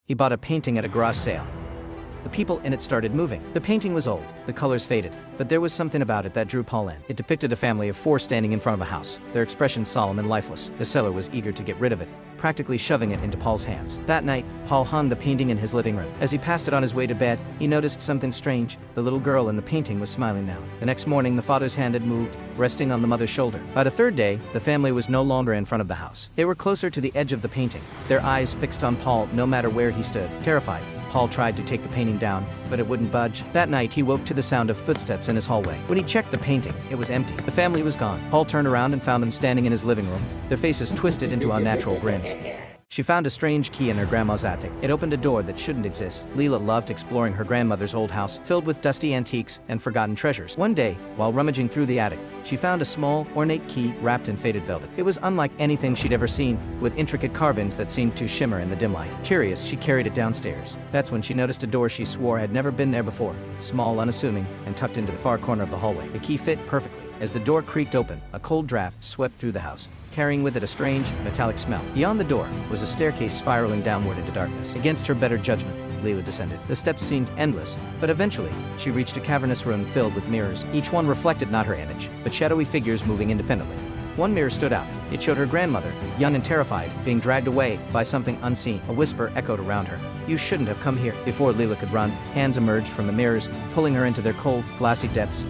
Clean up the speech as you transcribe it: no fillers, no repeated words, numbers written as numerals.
He bought a painting at a garage sale. The people in it started moving. The painting was old, the colors faded, but there was something about it that drew Paul in. It depicted a family of four standing in front of a house, their expressions solemn and lifeless. The seller was eager to get rid of it, practically shoving it into Paul's hands. That night, Paul hung the painting in his living room. As he passed it on his way to bed, he noticed something strange. The little girl in the painting was smiling now. The next morning, the father's hand had moved, resting on the mother's shoulder. By the third day, the family was no longer in front of the house. They were closer to the edge of the painting, their eyes fixed on Paul no matter where he stood. Terrified, Paul tried to take the painting down, but it wouldn't budge. That night, he woke to the sound of footsteps in his hallway. When he checked the painting, it was empty. The family was gone. Paul turned around and found them standing in his living room, their faces twisted into unnatural grins. She found a strange key in her grandma's attic. It opened a door that shouldn't exist. Leela loved exploring her grandmother's old house, filled with dusty antiques and forgotten treasures. One day, while rummaging through the attic, she found a small, ornate key wrapped in faded velvet. It was unlike anything she'd ever seen, with intricate carvings that seemed to shimmer in the dim light. Curious, she carried it downstairs. That's when she noticed a door she swore had never been there before, small, unassuming, and tucked into the far corner of the hallway. The key fit perfectly. As the door creaked open, a cold draft swept through the house, carrying with it a strange, metallic smell. Beyond the door was a staircase spiraling downward into darkness. Against her better judgment, Leela descended. The steps seemed endless, but eventually, she reached a cavernous room filled with mirrors. Each one reflected not her image, but shadowy figures moving independently. One mirror stood out. It showed her grandmother, young and terrified, being dragged away by something unseen. A whisper echoed around her. "You shouldn't have come here." Before Leela could run, hands emerged from the mirrors, pulling her into their cold, glassy depths.